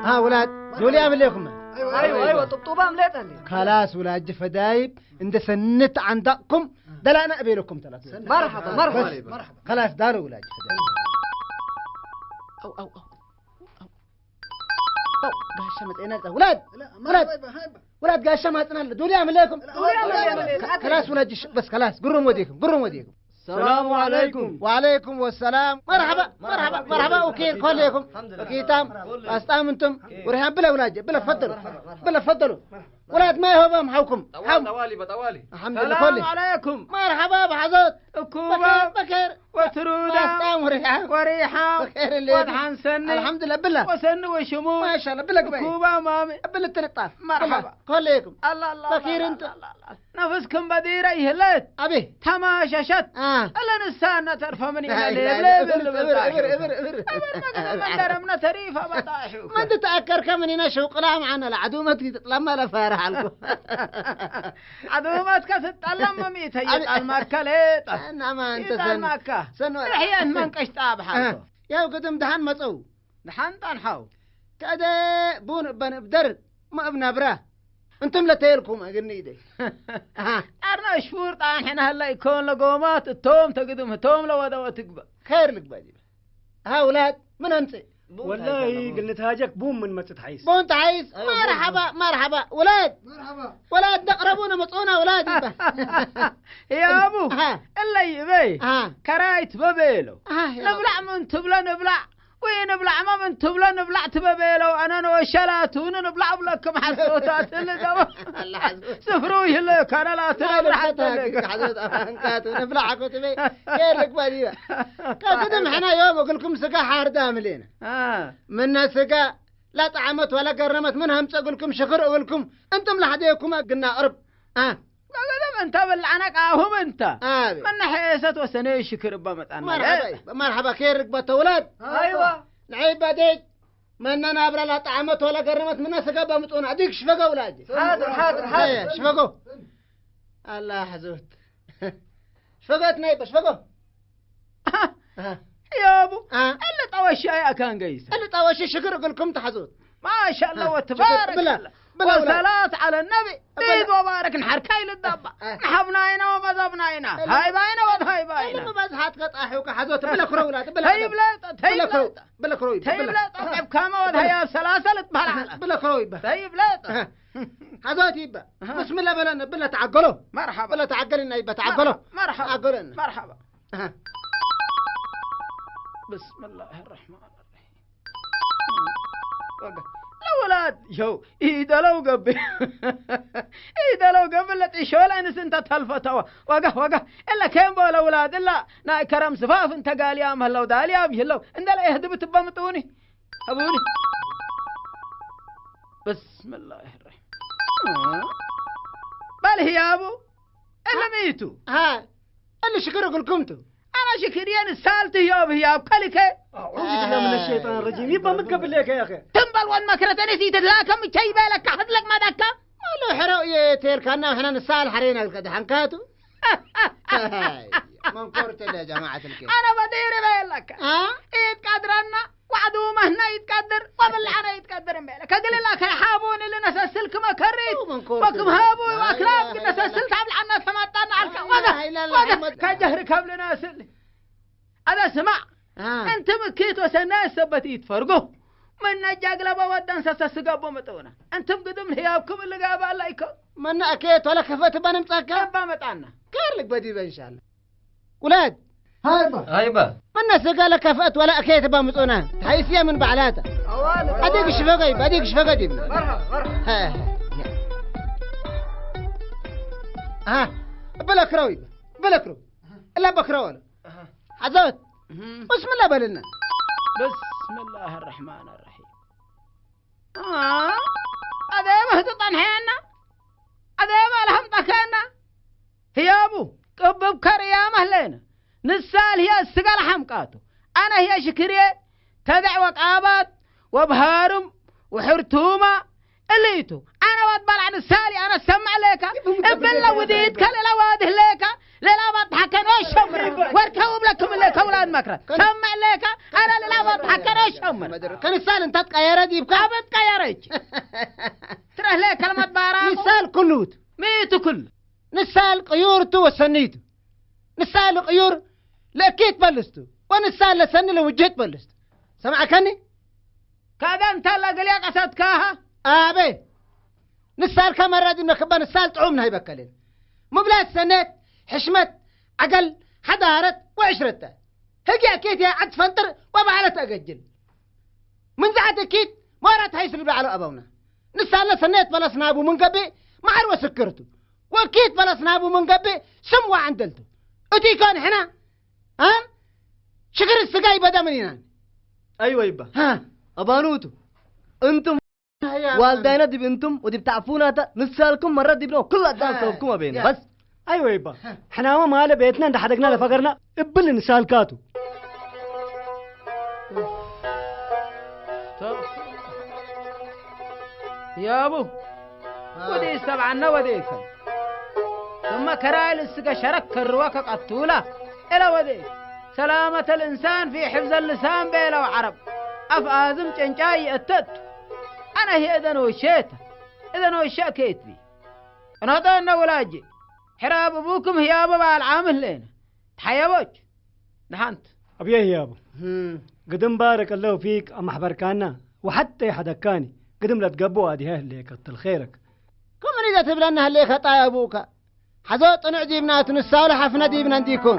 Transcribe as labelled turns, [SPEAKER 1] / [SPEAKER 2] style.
[SPEAKER 1] ها ولاد زولي اعمل لكم
[SPEAKER 2] ايوه طبطوبه مليت لي
[SPEAKER 1] خلاص ولاد جفدايب عند سنت عندكم دلا انا ابي لكم ثلاث
[SPEAKER 2] مرحبا
[SPEAKER 1] خلاص داروا ولاد جفدايب او قاشة متعينا ولاد قاشة متعينا دولي اعمل لكم خلاص ولاد بس خلاص قرم وديكم
[SPEAKER 2] السلام عليكم
[SPEAKER 1] وعليكم السلام مرحبا وكيل كلكم وكيتام استامنتم ورهان بلا ولاد بلا فضلوا ولاد ما هو محوكم
[SPEAKER 2] طوالي
[SPEAKER 1] الحمد لله
[SPEAKER 2] السلام عليكم
[SPEAKER 1] مرحبا بحضرت
[SPEAKER 2] كوبا
[SPEAKER 1] بخير
[SPEAKER 2] وترودة
[SPEAKER 1] استام وريحة
[SPEAKER 2] بخير
[SPEAKER 1] اللي
[SPEAKER 2] وضحان سني
[SPEAKER 1] الحمد لله بالله
[SPEAKER 2] وسن وشموع
[SPEAKER 1] ما شاء الله بالله قبيل
[SPEAKER 2] كوبا مامي
[SPEAKER 1] بالله التلطاف
[SPEAKER 2] مرحبا
[SPEAKER 1] كلكم
[SPEAKER 2] الله
[SPEAKER 1] بخير انت
[SPEAKER 2] نفسكم بديرة يهلت
[SPEAKER 1] ابي
[SPEAKER 2] تماششت الا نسانا ترفع مني من درمنا تريفة بطاحوك
[SPEAKER 1] ما تتأكر كمني نشوق لا معنا العدومة لما لا فارح لكم
[SPEAKER 2] عدومتك تتعلم مميت هي المكليت
[SPEAKER 1] انما انت
[SPEAKER 2] المكة رحيان من قشطاب حالكم
[SPEAKER 1] يا قدم دهان مصو
[SPEAKER 2] دحان تنحو
[SPEAKER 1] كده بون بدر ما ابن براه انتم لتيلكم اقني دي
[SPEAKER 2] ارنا شفور طان حنا هلا يكون لقومات التوم تقدم توم لو ودا وتقبل
[SPEAKER 1] خير لك باجي ها اولاد من انت
[SPEAKER 3] والله قلت هاجك بوم من ما تتحيس
[SPEAKER 1] بون تعيس مرحبا ولاد نقربونا مطعونا اولاد
[SPEAKER 2] يا ابو اللي يبي كرايت ببيلو نبلع من تبلا نبلع ونبلع ما من تبلا نبلع تببيلو انا وشلاتون نبلع بلكم حسوتات اللي دوا سفروي لك انا لا تنبلع حتى
[SPEAKER 1] حضرتك نبلع كتبي غير لك بديله كقدم احنا يوم اقول لكم سقا حار داملين من سقا لا طعمت ولا قرمت منها اقول لكم شكر اقول لكم انتم لحديكم قلنا قرب
[SPEAKER 2] انت بالعنق اهم انت من حيست وسني شكر بمطعنا
[SPEAKER 1] مرحبا خير ركبت اولاد
[SPEAKER 2] ايوه
[SPEAKER 1] نعيب بديك من انا ابرا لا طعمت ولا قرمت منها سقا بمطعنا اديك شفقوا اولادي
[SPEAKER 2] حاضر
[SPEAKER 1] شفقوا الله حزوت شفقت نايبه شفقوا
[SPEAKER 2] يا ابو اللي طوى الشاي كان قيس
[SPEAKER 1] اللي طوى الشاي شكر اقول لكم تحزوت
[SPEAKER 2] ما شاء الله وتبارك
[SPEAKER 1] الله
[SPEAKER 2] والصلاة على النبي زيد وبارك نحركاي للدبة نحبناينا ومذبناينا هاي باينا وهاي باينا
[SPEAKER 1] لما بس هاتقطع وك حزوت بلا كرو ولاد
[SPEAKER 2] هاي
[SPEAKER 1] بلا كروي
[SPEAKER 2] طيب كما وهي سلاسل تبلع
[SPEAKER 1] بلا كروي
[SPEAKER 2] هاي بلا
[SPEAKER 1] حزوت يبا بسم الله بلا تعقلوا
[SPEAKER 2] مرحبا
[SPEAKER 1] بلا تعقلنا يبا تعقلوا
[SPEAKER 2] مرحبا بسم الله الرحمن الرحيم الأولاد شو إذا لو قبل لتشول أنس أنت تلفتوا وقه إلا كم بول أولاد إلا نا كرم سفاف أنت قال يا مهلو دال يا بيهلو إن لا يهدب تبمتوني أبوني بسم الله الرحمن بل هي أبو إلا ميتوا
[SPEAKER 1] اللي شكروا قلكمتوا
[SPEAKER 2] أنا شكريان السالت يا بكلكه
[SPEAKER 3] أعوذ بالله من الشيطان الرجيم يبقى متقبل لك يا أخي
[SPEAKER 2] تنبل والمكرة نسيت لكم شيء بالك أحد لك ما ذكر
[SPEAKER 1] والله حرقية تيركنا وإحنا نسال حرينا القد حنكاتو منكرت يا جماعة الكيف
[SPEAKER 2] أنا بدير بالك يتقدرنا وعدومه هنا يتقدر وبالعنا يتقدر بالك أقول لك يا حابون اللي نسلك ما كريت وكم هابون وأكلاب نسلت عبل عنا ثمانتنا على كجهر كبل ناسل أنا سمع أنت مكيت وسناس ثبتيت فرقه من نجاق لبا ودن سسسقابو متونا أنتم قدم هيابكم اللي قابا عليكم
[SPEAKER 1] من أكيت ولا كفت بنمسكا
[SPEAKER 2] كبا متعنا
[SPEAKER 1] كير لك بديبا إن شاء الله ولاد
[SPEAKER 4] هايبا
[SPEAKER 1] من سقى لك كفت ولا أكيت بمتونا حيثيا من بعلاته أديك شفقة دي بلا كروي لا بكروي حزوت بسم الله بلنا
[SPEAKER 2] بسم الله الرحمن الرحيم هذا مهدطان حيانا هذا ما لهم طكانا هي أبو قبب كريا مهلين نسال هي السقال حمقاتو أنا هي شكرية تدع وقابات وبهارم وحرتومة الليتو أنا واتبال عن السالي أنا سمع لك ابن لو وديت كل الأواده لك لا بضحك أنا شمر واركب لكم اللي كولاد مكرة سمع لك أنا لا بضحك أنا شمر
[SPEAKER 1] كان السال أنت تقير دي بكا
[SPEAKER 2] بتقيرك ترى ليه كلمة بارا
[SPEAKER 1] نسال كلوت
[SPEAKER 2] ميتو كل
[SPEAKER 1] نسال قيورتو وسنيتو نسال قيور لكيت بلستو ونسال لسن لو وجهت بلست سمع كني
[SPEAKER 2] كذا أنت لا قليا قصد كاها
[SPEAKER 1] أبي نسال كم مرة إنك بن نسال تعومنا يبكلين مبلغ سنة حشمت عقل حضارة وعشرته هجي أكيد يا عد فنتر وبعلت أجل من زعت أكيد ما رات هاي سلبي على أبونا نسال سنة بلا سنابو من قبي ما عروا سكرته وأكيد بلا سنابو من قبي سموا عندلته أتي كان هنا ها شكر السقاي بدا منينا
[SPEAKER 4] أيوة يبا
[SPEAKER 1] ها
[SPEAKER 4] أبانوتو أنتم والدينا دي بنتم ودي بتعفونا نسالكم مرة دي بنو كل أدان سببكم أبينا بس
[SPEAKER 3] أيوة يبا إحنا ما مال بيتنا ده حدقنا لفقرنا إبل نسال كاتو
[SPEAKER 2] يا أبو ودي سبعنا وديك ثم كرايل السقا شرك الرواك قطولة إلى وديك سلامة الإنسان في حفظ اللسان بيلا وعرب أفآزم تنجاي أتت أنا هي إذن وشيته إذن وشاكيت بي أنا هذا أنا ولاجي حراب أبوكم هي أبا العامل لنا تحيبوك نحنت
[SPEAKER 3] أبيه يا أبو قدم بارك الله فيك أم حبركانا وحتى يحدكاني قدم لا تقبوا هذه اللي كتل خيرك
[SPEAKER 1] كم إذا تبلنا اللي خطأ أبوك حذوت نعدي بنات الصالحة في ندي بننديكم